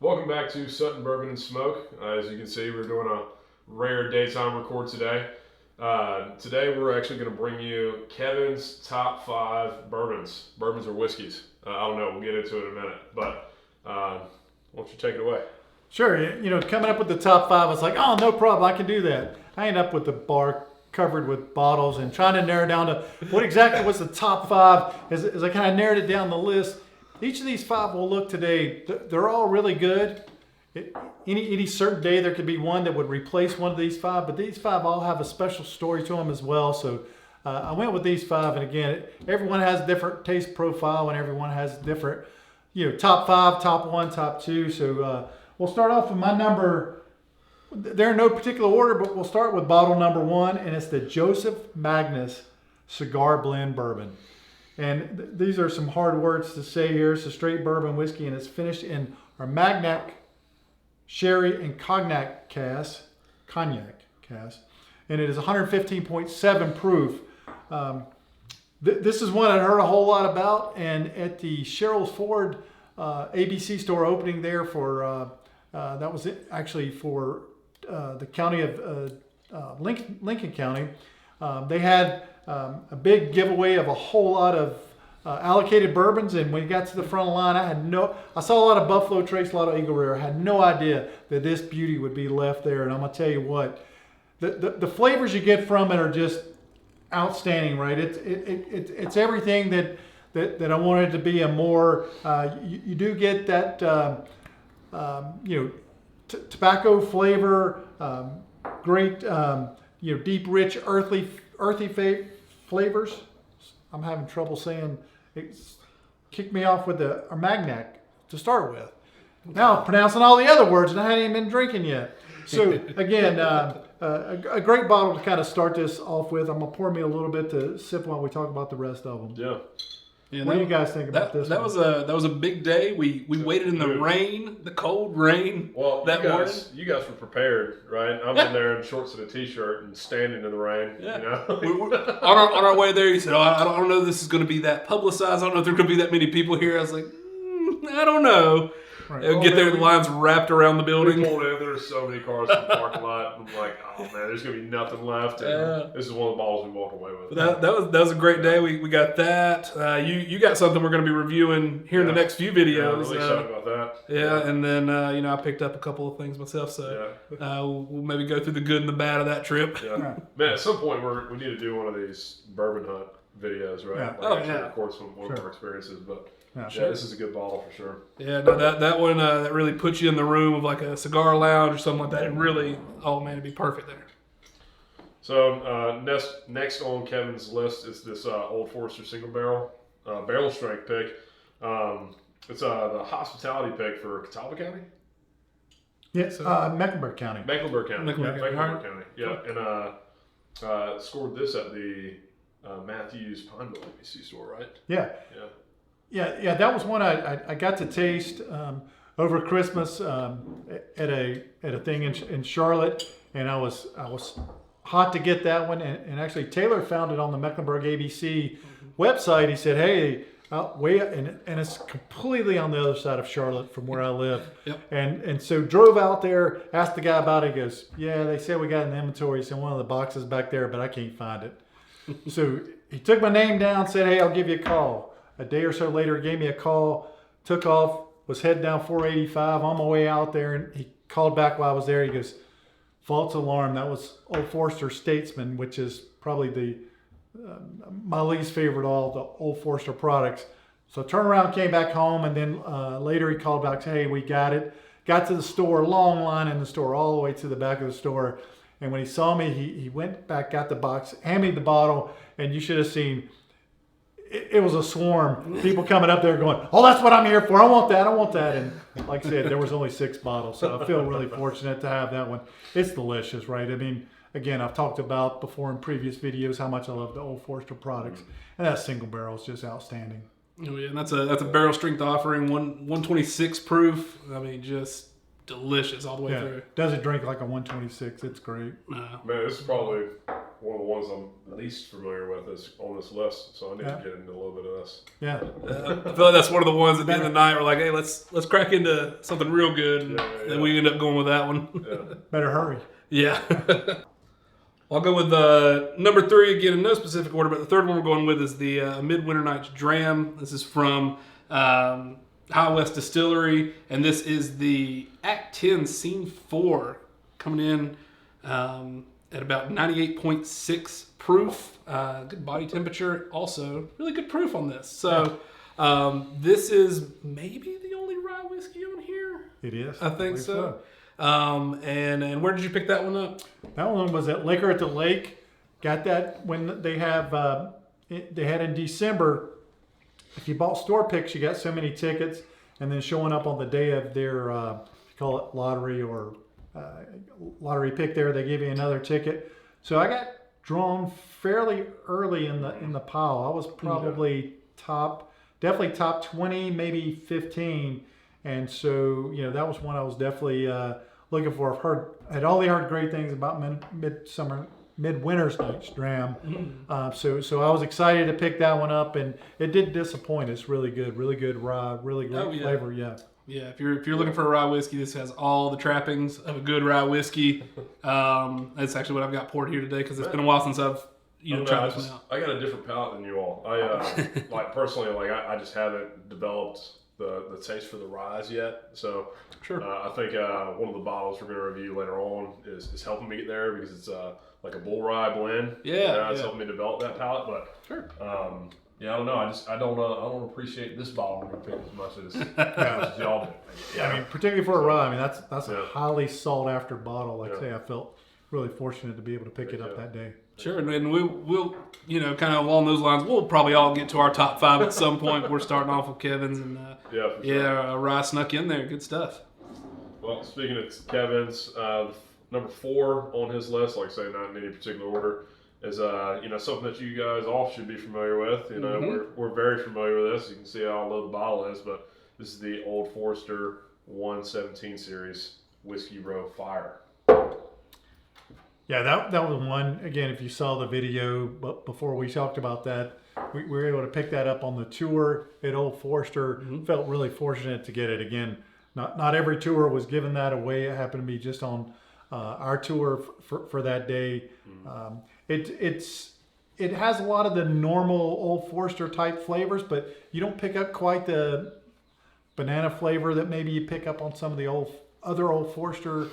Welcome back to Sutton Bourbon and Smoke. As you can see, we're doing a rare daytime record today. Today we're actually going to bring you Kevin's top 5 bourbons or whiskeys. I don't know, we'll get into it in a minute, but why don't you take it away? Sure. Coming up with the top 5, I was like, oh, no problem, I can do that. I end up with the bar covered with bottles and trying to narrow down to what exactly was the top 5 as I kind of narrowed it down the list. Each of these 5 we'll look today, they're all really good. Any certain day there could be one that would replace one of these 5, but these 5 all have a special story to them as well. So I went with these 5, and again, everyone has a different taste profile and everyone has different, top 5, top 1, top 2. So we'll start off with my number. They're in no particular order, but we'll start with bottle number 1, and it's the Joseph Magnus Cigar Blend Bourbon. And these are some hard words to say here. It's a straight bourbon whiskey, and it's finished in Armagnac, sherry, and cognac cask. And it is 115.7 proof. This is one I heard a whole lot about, and at the Sherrills Ford ABC store opening there for, that was actually for the county of Lincoln County. They had a big giveaway of a whole lot of allocated bourbons, and when you got to the front of the line, I saw a lot of Buffalo Trace, a lot of Eagle Rare. I had no idea that this beauty would be left there, and I'm gonna tell you what, the flavors you get from it are just outstanding, right? It's everything that I wanted to be. A more you do get that tobacco flavor, great deep, rich, earthy flavors. I'm having trouble saying it. Kicked me off with the Armagnac to start with. Now I'm pronouncing all the other words, and I hadn't even been drinking yet. So again, a great bottle to kind of start this off with. I'm gonna pour me a little bit to sip while we talk about the rest of them. Yeah. Yeah, what do you guys think about this? That was a big day. We waited in the rain, the cold rain. Well, that morning. You guys were prepared, right? I'm in there in shorts and a t-shirt and standing in the rain. Yeah. We're on our way there, you said, I don't know if this is going to be that publicized. I don't know if there's going to be that many people here. I was like, I don't know. Right. Get there, the lines wrapped around the building. We pulled in, there's so many cars in the parking lot. I'm like, oh man, there's gonna be nothing left. And this is one of the bottles we walked away with. That was a great day. We got that. You got something we're gonna be reviewing here in the next few videos. Yeah, I'm really excited about that. Yeah, and then I picked up a couple of things myself. So we'll maybe go through the good and the bad of that trip. Yeah, man. At some point we need to do one of these bourbon hunt videos, right? Yeah. Record some one of our experiences, but. Yeah, this is a good bottle for sure. Yeah, no, that one that really puts you in the room of like a cigar lounge or something like that. It really, it'd be perfect there. So next on Kevin's list is this Old Forester single barrel strength pick. It's the hospitality pick for Catawba County. Yes, Mecklenburg County. Mecklenburg County. Mecklenburg County. Yeah, and scored this at the Matthews Pineville ABC store, right? Yeah. Yeah, that was one I got to taste over Christmas at a thing in Charlotte, and I was hot to get that one. And actually, Taylor found it on the Mecklenburg ABC website. He said, "Hey, and it's completely on the other side of Charlotte from where I live." Yep. And so drove out there, asked the guy about it. He goes, "Yeah, they said we got an inventory. It's in one of the boxes back there, but I can't find it." So he took my name down, said, "Hey, I'll give you a call." A day or so later, he gave me a call, took off, was heading down 485 on my way out there, and he called back while I was there. He goes, "False alarm, that was Old Forester Statesman," which is probably my least favorite of all the Old Forester products. So I turned around, came back home, and then later he called back, said, "Hey, we got it." Got to the store, long line in the store, all the way to the back of the store. And when he saw me, he went back, got the box, handed me the bottle, and you should have seen... It was a swarm. People coming up there going, "Oh, that's what I'm here for. I want that. I want that." And like I said, there was only 6 bottles. So I feel really fortunate to have that one. It's delicious, right? I mean, again, I've talked about before in previous videos how much I love the Old Forester products. And that single barrel is just outstanding. Oh, yeah. And that's a barrel strength offering, 126 proof. I mean, just delicious all the way through. Doesn't drink like a 126. It's great. Man, this is probably one of the ones I'm least familiar with is on this list, so I need Yeah. to get into a little bit of this. Yeah. I feel like that's one of the ones at the end of the night we're like, hey, let's crack into something real good. And then we end up going with that one. Yeah. Better hurry. Yeah. I'll go with number 3 again in no specific order, but the third one we're going with is the Midwinter Nights Dram. This is from High West Distillery, and this is the Act 10 Scene 4 coming in at about 98.6 proof. Good body temperature. Also, really good proof on this. So this is maybe the only rye whiskey on here. It is. I think so. And where did you pick that one up? That one was at Liquor at the Lake. Got that when they have they had in December. If you bought store picks, you got so many tickets, and then showing up on the day of their call it lottery or lottery pick there, they give you another ticket. So I got drawn fairly early in the pile. I was probably definitely top 20, maybe 15, and so that was one I was definitely looking for. I'd only heard great things about Midwinter's Nights Dram. So I was excited to pick that one up, and it didn't disappoint. It's really good rye, really great flavor. Yeah, if you're looking for a rye whiskey, this has all the trappings of a good rye whiskey. That's actually what I've got poured here today because it's been a while since I've tried this one out. I got a different palate than you all. I personally I just haven't developed the taste for the ryes yet. So sure. I think one of the bottles we're going to review later on is helping me get there because it's like a bull rye blend. It's helping me develop that palate. But sure. I don't know. I don't appreciate this bottle I'm going to pick as much as y'all do. Yeah, I mean, particularly for a rye, I mean that's a highly sought after bottle. Like I say, I felt really fortunate to be able to pick it up that day. Sure, and we'll kind of along those lines, we'll probably all get to our top 5 at some point. We're starting off with Kevin's, and for sure. rye snuck in there. Good stuff. Well, speaking of Kevin's, number 4 on his list, like I say, not in any particular order, is something that you guys all should be familiar with. We're very familiar with this. You can see how low the bottle is, but this is the Old Forester 117 series Whiskey Row Fire. Yeah, that was one. Again, if you saw the video, but before we talked about that, we were able to pick that up on the tour at Old Forester. Felt really fortunate to get it. Again, not every tour was giving that away. It happened to be just on our tour for that day. It has a lot of the normal Old Forester type flavors, but you don't pick up quite the banana flavor that maybe you pick up on some of the other Old Forester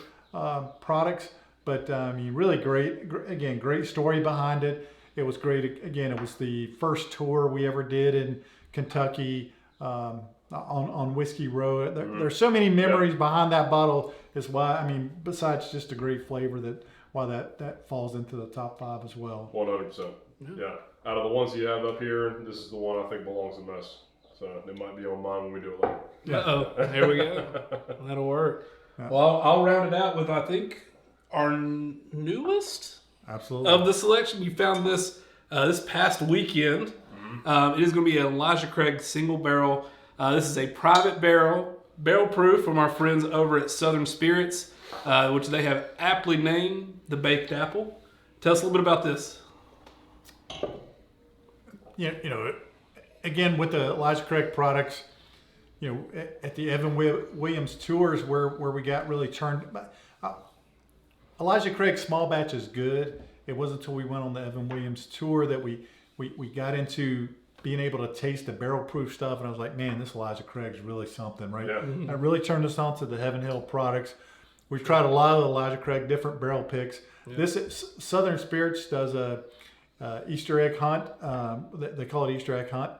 products. But I mean, really great. Again, great story behind it. It was great. Again, it was the first tour we ever did in Kentucky on Whiskey Row. There's so many memories behind that bottle. Is why, I mean, besides just a great flavor, why that falls into the top 5 as well. 100%. Yeah. Out of the ones you have up here, this is the one I think belongs the most. So it might be on mine when we do it later. There we go. That'll work. Yeah. Well, I'll round it out with, I think, our newest of the selection. We found this this past weekend. It is going to be an Elijah Craig single barrel. This is a private barrel proof from our friends over at Southern Spirits, which they have aptly named the Baked Apple. Tell us a little bit about this. Again, with the Elijah Craig products, at the Evan Williams tours where we got really turned. Elijah Craig small batch is good. It wasn't until we went on the Evan Williams tour that we got into being able to taste the barrel proof stuff, and I was like, man, this Elijah Craig's really something, right? Yeah. I really turned us on to the Heaven Hill products. We've tried a lot of Elijah Craig, different barrel picks. Yeah. This Southern Spirits does a Easter egg hunt. They call it Easter egg hunt.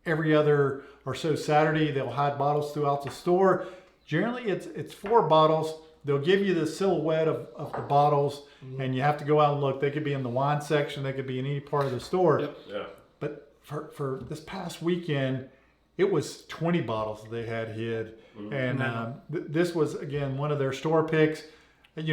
Every other or so Saturday, they'll hide bottles throughout the store. Generally, it's 4 bottles. They'll give you the silhouette of the bottles, and you have to go out and look. They could be in the wine section. They could be in any part of the store. Yep. Yeah. But for this past weekend, it was 20 bottles they had hid. And this was, again, one of their store picks. As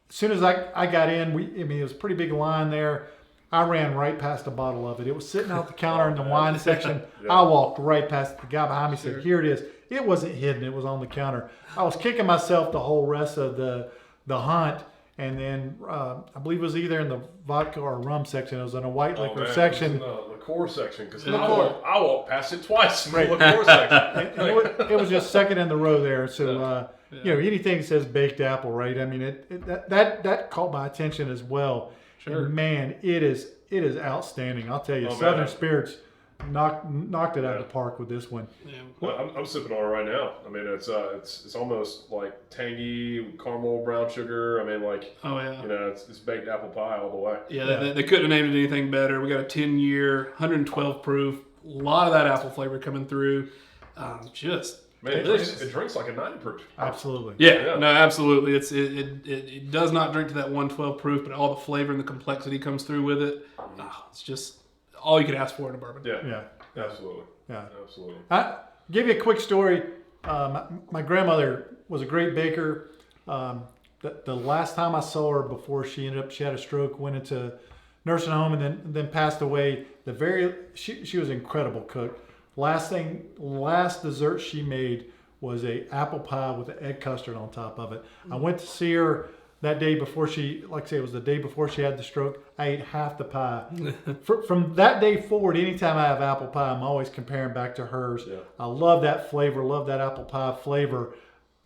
soon as I got in, it was a pretty big line there. I ran right past a bottle of it. It was sitting out the counter in the wine section. Yeah. I walked right past it. The guy behind me said, here it is. It wasn't hidden. It was on the counter. I was kicking myself the whole rest of the hunt. And then I believe it was either in the vodka or rum section. It was in a white liquor man, section. it was in the liqueur section, because Yeah. I walked past it twice in Right. the liqueur section. And it was just second in the row there. So anything that says baked apple, right? I mean, that caught my attention as well. Sure. And man, it is outstanding. I'll tell you, Oh, man. Southern Spirits knocked it out of the park with this one. Yeah. Well, I'm sipping on it right now. I mean, it's almost like tangy caramel brown sugar. I mean, like, Oh yeah. it's baked apple pie all the way. Yeah, they couldn't have named it anything better. We got a 10-year, 112 proof. A lot of that apple flavor coming through. Just Man, delicious. it drinks like a 90 proof. Absolutely. Yeah, no, absolutely. It does not drink to that 112 proof, but all the flavor and the complexity comes through with it. Oh, it's just all you could ask for in a bourbon. Yeah, absolutely. Yeah. Absolutely. I give you a quick story. My grandmother was a great baker. The last time I saw her before she had a stroke, went into nursing home, and then passed away. She was an incredible cook. Last dessert she made was a apple pie with an egg custard on top of it. I went to see her that day before it was the day before she had the stroke. I ate half the pie. From that day forward, anytime I have apple pie, I'm always comparing back to hers. Yeah. I love that flavor, love that apple pie flavor.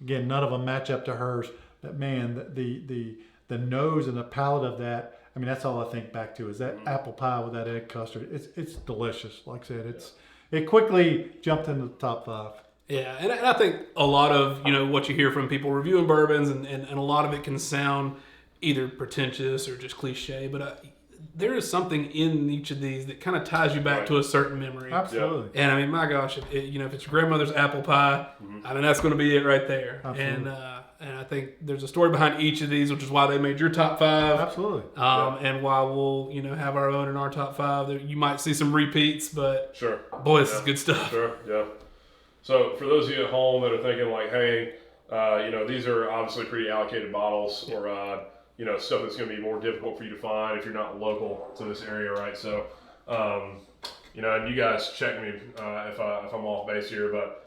Again, none of them match up to hers. But man, the nose and the palate of that, I mean, that's all I think back to is that apple pie with that egg custard. It's delicious. Like I said, it quickly jumped into the top 5. Yeah, and I think a lot of what you hear from people reviewing bourbons, and a lot of it can sound either pretentious or just cliche, but there is something in each of these that kind of ties you back to a certain memory. Absolutely. And I mean, my gosh, if it's your grandmother's apple pie, I mean, that's going to be it right there. Absolutely. And I think there's a story behind each of these, which is why they made your top 5. Absolutely. And while we'll have our own in our top 5, you might see some repeats, but Sure. boy, this is good stuff. Sure. Yeah. So for those of you at home that are thinking like, hey, these are obviously pretty allocated bottles, or stuff that's going to be more difficult for you to find if you're not local to this area, right? So, and you guys check me if I'm off base here, but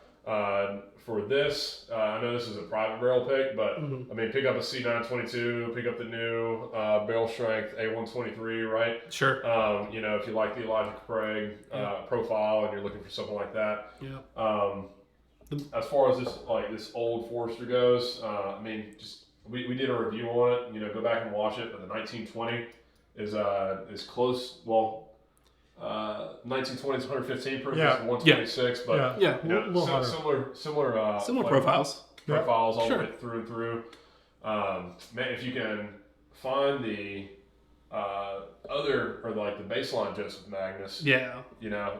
for this, I know this is a private barrel pick, but I mean, pick up a C922, pick up the new barrel strength A123, right? Sure. If you like the Elijah Craig profile and you're looking for something like that. Yeah. As far as this old Forester goes, I mean, just we did a review on it. Go back and watch it. But the 1920 is close. Well, 1920 is 115 proof. Yeah. This is 126, but Similar profiles. Profiles all Sure. the way through and through. Man, if you can find the other, or like the baseline Joseph Magnus, Yeah.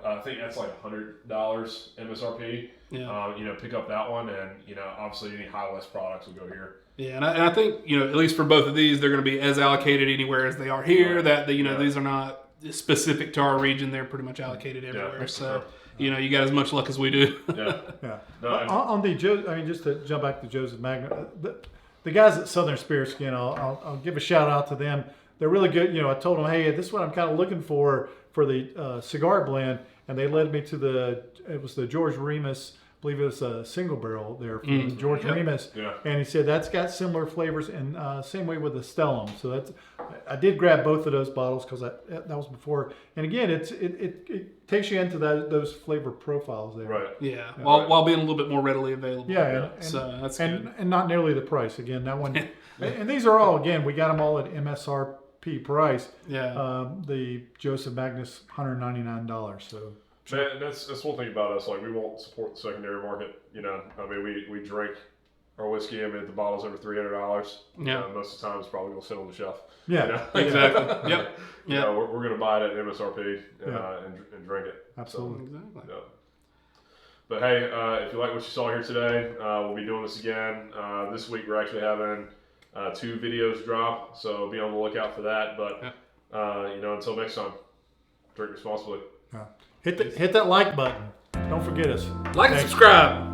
I think that's like $100 MSRP. Yeah. Pick up that one, and obviously any High West products will go here. Yeah, and I think at least for both of these, they're going to be as allocated anywhere as they are here. Right. That these are not specific to our region. They're pretty much allocated everywhere. Yeah, So you got as much luck as we do. Yeah. Yeah. No, On the just to jump back to Joseph Magna, the guys at Southern Spirits, I'll give a shout out to them. They're really good. I told them, hey, this is what I'm kind of looking for the cigar blend, and they led me to the George Remus. I believe it was a single barrel there from George Remus, Yeah. and he said that's got similar flavors, and same way with the Stellum. So I did grab both of those bottles because that was before. And again, it takes you into those flavor profiles there. Right. Yeah, while being a little bit more readily available. Yeah, so that's good. and not nearly the price. Again, that one, and these are all we got them all at MSRP price. Yeah. The Joseph Magnus $199. So. Man, that's one thing about us. Like, we won't support the secondary market. I mean, we drink our whiskey. I mean, the bottle's over $300. Yeah. Most of the time, it's probably gonna sit on the shelf. Yeah. Exactly. Yep. Yeah. We're gonna buy it at MSRP and drink it. Absolutely. Exactly. Yeah. But hey, if you like what you saw here today, we'll be doing this again. This week we're actually having 2 videos drop, so be on the lookout for that. But until next time, drink responsibly. Hit that like button. Don't forget us. Like and subscribe.